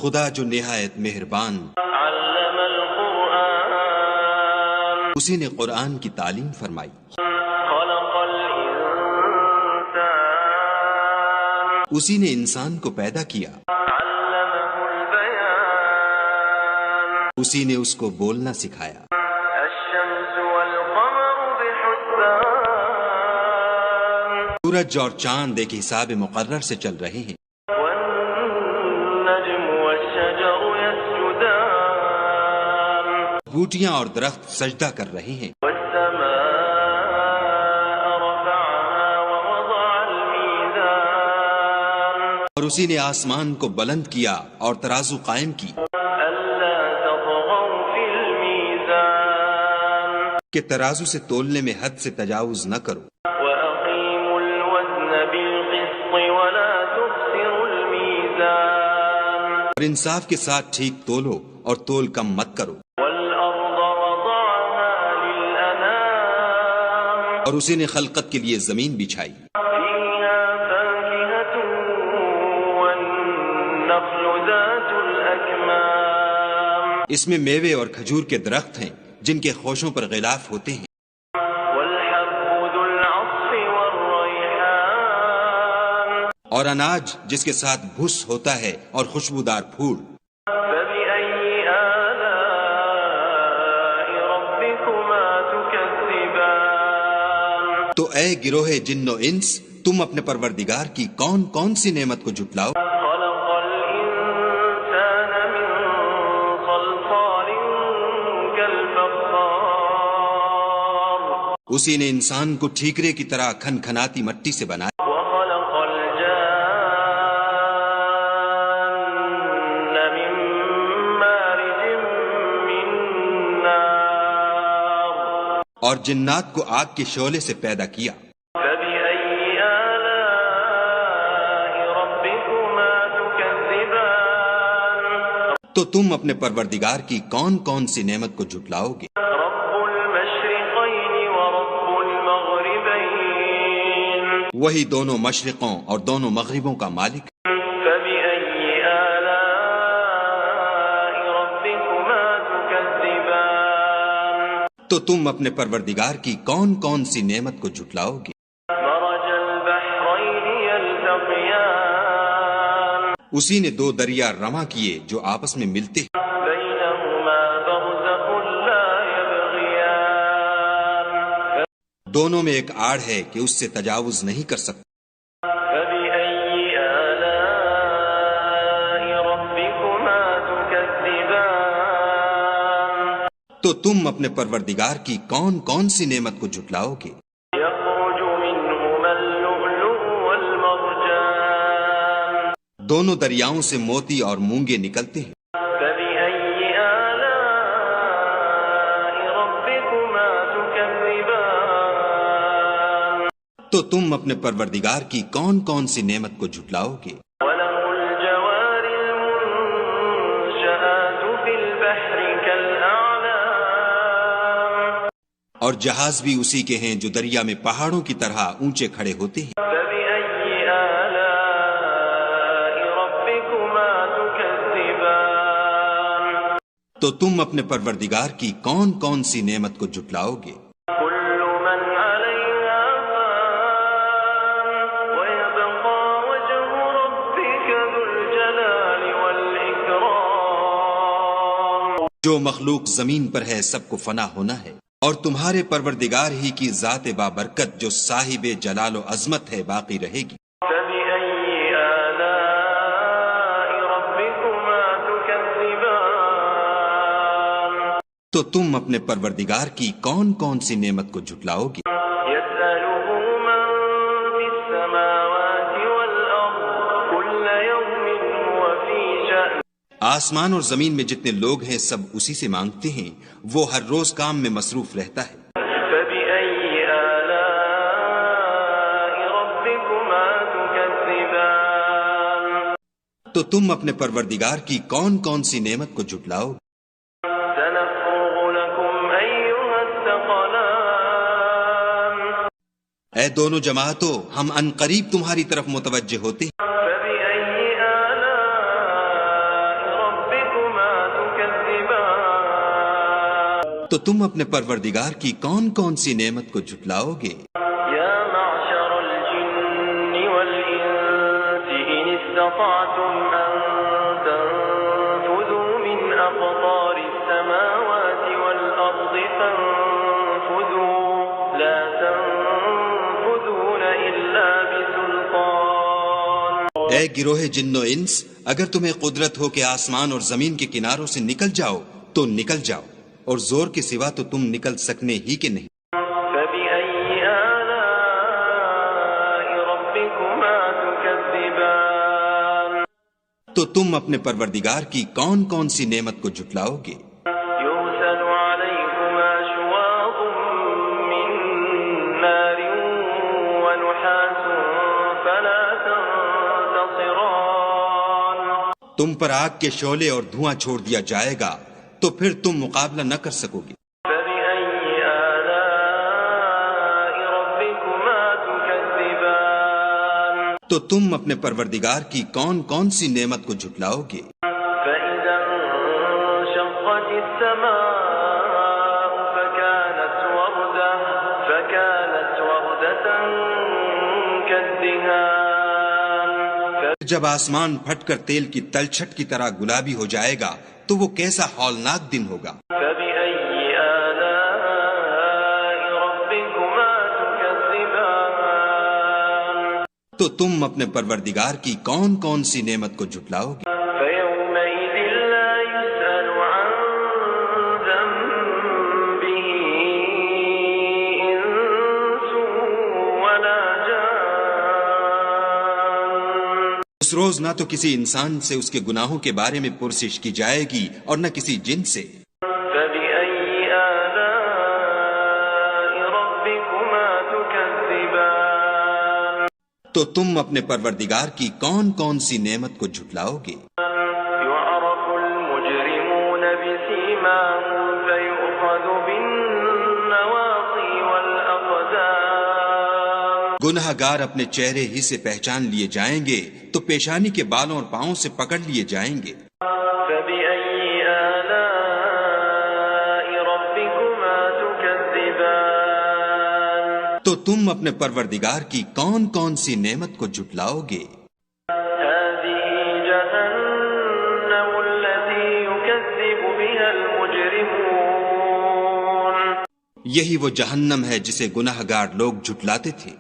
خدا جو نہایت مہربان، علم القرآن، اسی نے قرآن کی تعلیم فرمائی، خلق الانسان، اسی نے انسان کو پیدا کیا، علمه البیان، اسی نے اس کو بولنا سکھایا، الشمس والقمر بحسبان، سورج اور چاند ایک حساب مقرر سے چل رہے ہیں، والنجم والشجر يسجدان، بوٹیاں اور درخت سجدہ کر رہے ہیں، والسماء رفعها ووضع الميزان، اور اسی نے آسمان کو بلند کیا اور ترازو قائم کی ألا تطغوا في الميزان، کہ ترازو سے تولنے میں حد سے تجاوز نہ کرو، وأقيموا الوزن بالقسط ولا تخسروا الميزان، اور انصاف کے ساتھ ٹھیک تولو اور تول کم مت کرو، والأرض وضعها للأنام، اور اسی نے خلقت کے لیے زمین بچھائی، فيها فاكهة والنخل ذات الأكمام، اس میں میوے اور کھجور کے درخت ہیں جن کے خوشوں پر غلاف ہوتے ہیں، والحب ذو العصف والريحان، اور اناج جس کے ساتھ بھس ہوتا ہے اور خوشبودار پھول، فبأي آلاء ربكما تكذبان، تو اے گروہ جن و انس، تم اپنے پروردگار کی کون کون سی نعمت کو جھٹلاؤ؟ خلق الإنسان من صلصال كالفخار، اسی نے انسان کو ٹھیکرے کی طرح کھن کھناتی مٹی سے بنایا، وخلق الجان من مارج من نار، اور جنات کو آگ کے شعلے سے پیدا کیا، فبأي آلاء ربكما تكذبان، تو تم اپنے پروردگار کی کون کون سی نعمت کو جھٹلاؤ گے؟ رب المشرقين ورب المغربين، وہی دونوں مشرقوں اور دونوں مغربوں کا مالک، فبأي آلاء ربكما تكذبان، تو تم اپنے پروردگار کی کون کون سی نعمت کو جھٹلاؤ گے؟ مرج البحرين يلتقيان، اسی نے دو دریا رواں کیے جو آپس میں ملتے ہیں، بينهما برزخ لا يبغيان، دونوں میں ایک آڑ ہے کہ اس سے تجاوز نہیں کر سکتے، فبأي آلاء ربكما تكذبان، تو تم اپنے پروردگار کی کون کون سی نعمت کو جھٹلاؤ گے؟ يخرج منهما اللؤلؤ والمرجان، دونوں دریاؤں سے موتی اور مونگے نکلتے ہیں، فبأي آلاء ربكما تكذبان، تو تم اپنے پروردگار کی کون کون سی نعمت کو جھٹلاؤ گے؟ وله الجوار المنشآت في البحر كالأعلام، اور جہاز بھی اسی کے ہیں جو دریا میں پہاڑوں کی طرح اونچے کھڑے ہوتے ہیں، فبأي آلاء ربكما تكذبان، تو تم اپنے پروردگار کی کون کون سی نعمت کو جھٹلاؤ گے؟ كل من عليها فان ويبقى وجه ربك ذو الجلال والإكرام، جو مخلوق زمین پر ہے سب کو فنا ہونا ہے، اور تمہارے پروردگار ہی کی ذات بابرکت جو صاحب جلال و عظمت ہے باقی رہے گی، فبأي آلاء ربكما تكذبان، تو تم اپنے پروردگار کی کون کون سی نعمت کو جھٹلاؤ گے؟ يسأله من في السماوات والأرض كل يوم هو في شأن، آسمان اور زمین میں جتنے لوگ ہیں سب اسی سے مانگتے ہیں، وہ ہر روز کام میں مصروف رہتا ہے، فبأي آلاء ربكما تكذبان، تو تم اپنے پروردگار کی کون کون سی نعمت کو جھٹلاؤ گے؟ سنفرغ لكم أيها الثقلان، اے دونوں جماعتوں، ہم ان قریب تمہاری طرف متوجہ ہوتے ہیں، فبأي آلاء تو تم اپنے پروردگار کی کون کون سی نعمت کو جھٹلاؤ گے؟ يا معشر الجن والإنس إن استطعتم أن تنفذوا من أقطار السماوات والأرض فانفذوا لا تنفذون إلا بسلطان. اے گروہ جن و انس، اگر تمہیں قدرت ہو کہ آسمان اور زمین کے کناروں سے نکل جاؤ تو نکل جاؤ، اور زور کے سوا تو تم نکل سکنے ہی کہ نہیں. فبأي آلاء ربكما تكذبان. تو تم اپنے پروردگار کی کون کون سی نعمت کو جھٹلاؤ گے؟ يرسل عليكما شواظ من نار ونحاس فلا تنتصران. تم پر آگ کے شعلے اور دھواں چھوڑ دیا جائے گا تو پھر تم مقابلہ نہ کر سکو گے. فبأي آلاء ربكما تكذبان. تو تم اپنے پروردگار کی کون کون سی نعمت کو جھٹلاؤ گے؟ فإذا انشقت السماء فكانت وردة كالدهان. جب آسمان پھٹ کر تیل کی تلچھٹ کی طرح گلابی ہو جائے گا تو وہ کیسا ہولناک دن ہوگا. فبأي آلاء ربكما تكذبان. تو تم اپنے پروردگار کی کون کون سی نعمت کو جھٹلاؤ گے؟ فيومئذ لا يسأل عن ذنبه إنس ولا جان. اس روز نہ تو کسی انسان سے اس کے گناہوں کے بارے میں پرسش کی جائے گی اور نہ کسی جن سے. فبأي آلاء ربكما تكذبان. تو تم اپنے پروردگار کی کون کون سی نعمت کو جھٹلاؤ گے؟ يعرف المجرمون بسيماهم فيؤخذ بالنواصي والأقدام. گناہ گار اپنے چہرے ہی سے پہچان لیے جائیں گے تو پیشانی کے بالوں اور پاؤں سے پکڑ لیے جائیں گے. فبأي آلاء ربكما تكذبان. تو تم اپنے پروردگار کی کون کون سی نعمت کو جھٹلاؤ گے؟ هذه جهنم التي يكذب بها المجرمون. یہی وہ جہنم ہے جسے گناہ گار لوگ جھٹلاتے تھے.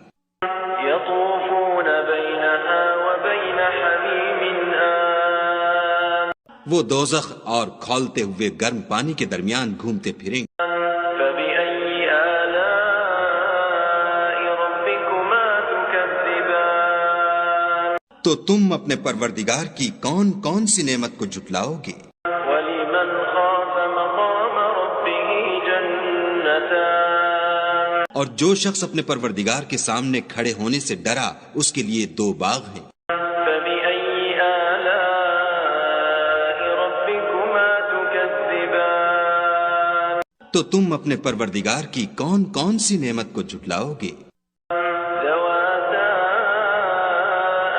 يطوفون بينها وبين حميم آن. وہ دوزخ اور کھولتے ہوئے گرم پانی کے درمیان گھومتے پھریں گے. فبأي آلاء ربكما تكذبان. تو تم اپنے پروردگار کی کون کون سی نعمت کو جھٹلاؤ گے؟ ولمن خاف مقام ربه جنتان. اور جو شخص اپنے پروردگار کے سامنے کھڑے ہونے سے ڈرا اس کے لیے 2 باغ ہیں. فبأي آلاء ربكما تكذبان. تو تم اپنے پروردگار کی کون کون سی نعمت کو جھٹلاؤ گے؟ ذواتا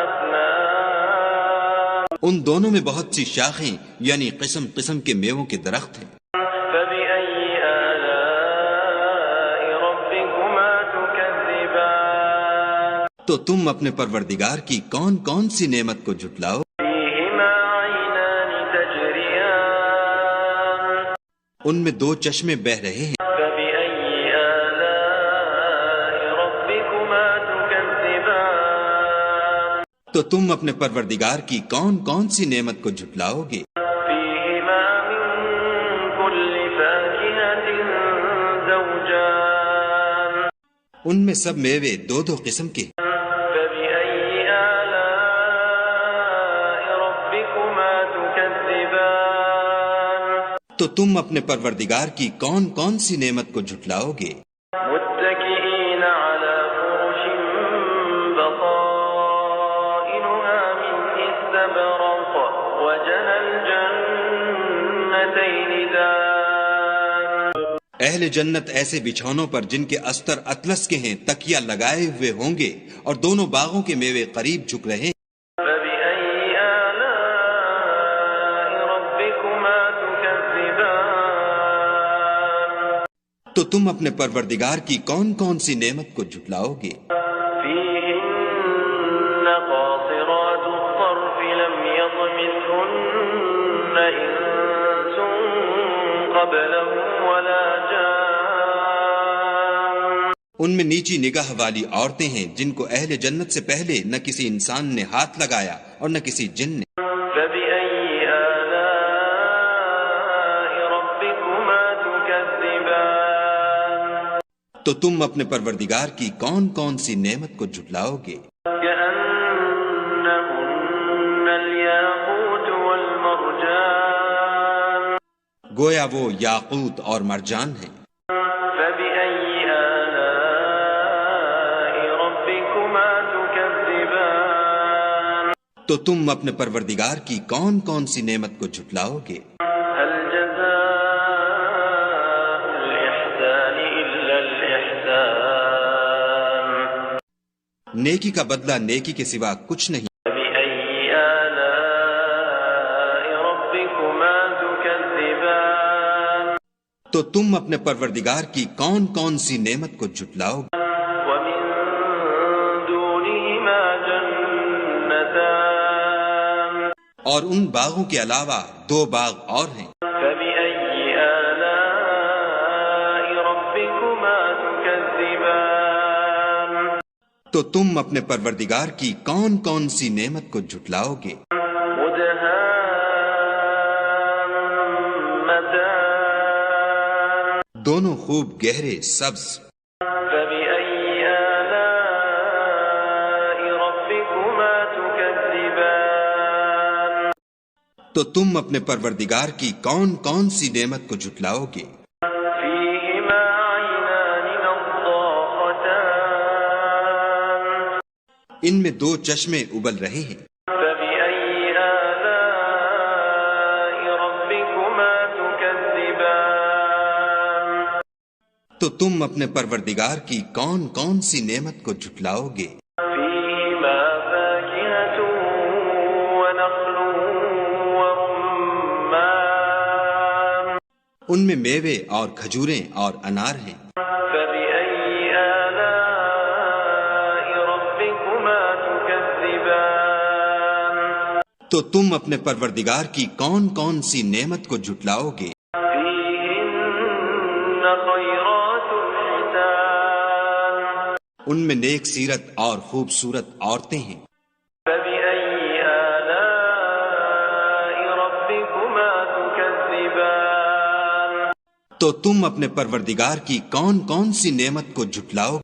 أفنان. ان دونوں میں بہت سی شاخیں یعنی قسم قسم کے میووں کے درخت ہیں. فبأي آلاء ربكما تكذبان. تو تم اپنے پروردگار کی کون کون سی نعمت کو جھٹلاؤ؟ فيهما عينان تجريان. ان میں 2 چشمے بہہ رہے ہیں. فبأي آلاء ربكما تكذبان. تو تم اپنے پروردگار کی کون کون سی نعمت کو جھٹلاؤ گے؟ فيهما من كل فاكهة زوجان. ان میں سب میوے 2 قسم کے ہیں. فبأي آلاء ربكما تكذبان. تو تم اپنے پروردگار کی کون کون سی نعمت کو جھٹلاؤ گے؟ متكئين على فرش بطائنها من استبرق وجنى الجنتين دان. اہل جنت ایسے بچھونوں پر جن کے استر اطلس کے ہیں تکیہ لگائے ہوئے ہوں گے اور دونوں باغوں کے میوے قریب جھک رہے ہیں. فبأي آلاء ربكما تكذبان. تو تم اپنے پروردگار کی کون کون سی نعمت کو جھٹلاؤ گے؟ فيهن قاصرات الطرف لم يطمثهن إنس قبلهم ولا جان. ان میں نیچی نگاہ والی عورتیں ہیں جن کو اہل جنت سے پہلے نہ کسی انسان نے ہاتھ لگایا اور نہ کسی جن نے. فبأي آلاء ربكما تكذبان. تو تم اپنے پروردگار کی کون کون سی نعمت کو جھٹلاؤ گے؟ كأنهن الياقوت والمرجان. گویا وہ یاقوت اور مرجان ہیں. فبأي آلاء ربكما تكذبان. تو تم اپنے پروردگار کی کون کون سی نعمت کو جھٹلاؤ گے؟ هل جزاء الإحسان إلا الإحسان. نیکی کا بدلہ نیکی کے سوا کچھ نہیں. فبأي آلاء ربكما تكذبان. تو تم اپنے پروردگار کی کون کون سی نعمت کو جھٹلاؤ گے؟ ومن دونهما جنتان. اور ان باغوں کے علاوہ دو باغ اور ہیں. فبأي آلاء ربكما تكذبان. تو تم اپنے پروردگار کی کون کون سی نعمت کو جھٹلاؤ گے؟ مدهامتان. دونوں خوب گہرے سبز. فبأي آلاء ربكما تكذبان. تو تم اپنے پروردگار کی کون کون سی نعمت کو جھٹلاؤ گے؟ فيهما عينان نضاختان. ان میں دو چشمے ابل رہے ہیں. فبأي آلاء ربكما تكذبان. تو تم اپنے پروردگار کی کون کون سی نعمت کو جھٹلاؤ گے؟ فيهما فاكهة ونخل ورمان. ان میں میوے اور کھجوریں اور انار ہیں. فبأي آلاء ربكما تكذبان. تو تم اپنے پروردگار کی کون کون سی نعمت کو جھٹلاؤ گے؟ فيهن خيرات حسان. ان میں نیک سیرت اور خوبصورت عورتیں ہیں. فبأي آلاء ربكما تكذبان. تو تم اپنے پروردگار کی کون کون سی نعمت کو جھٹلاؤ گے؟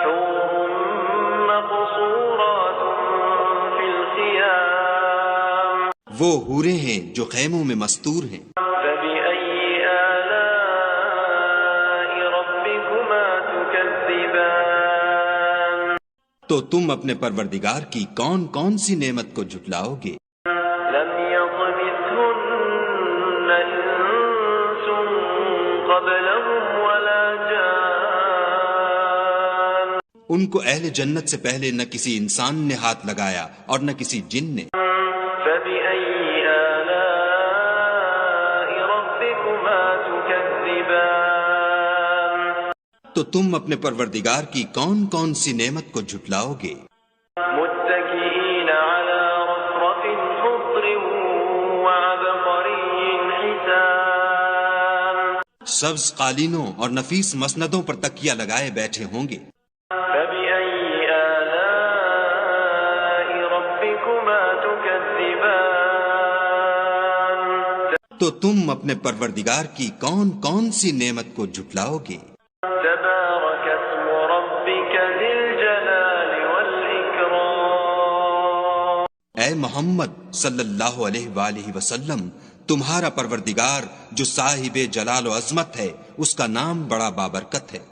حور مقصورات في الخيام. وہ حوریں ہیں جو خیموں میں مستور ہیں. فبأي آلاء ربكما تكذبان. تو تم اپنے پروردگار کی کون کون سی نعمت کو جھٹلاؤ گے؟ لم يطمثهن إنس قبلهم ولا جان. ان کو اہل جنت سے پہلے نہ کسی انسان نے ہاتھ لگایا اور نہ کسی جن نے. فبأي آلاء ربكما تكذبان. تو تم اپنے پروردگار کی کون کون سی نعمت کو جھٹلاؤ گے؟ متكئين على رفرف خضر وعبقري حسان. سبز قالینوں اور نفیس مسندوں پر تکیہ لگائے بیٹھے ہوں گے. فبأي آلاء ربكما تكذبان. تو تم اپنے پروردگار کی کون کون سی نعمت کو جھٹلاؤ گے؟ تبارك اسم ربك ذي الجلال والإكرام. اے محمد صلی اللہ علیہ وآلہ وسلم، تمہارا پروردگار جو صاحب جلال و عظمت ہے، اس کا نام بڑا بابرکت ہے.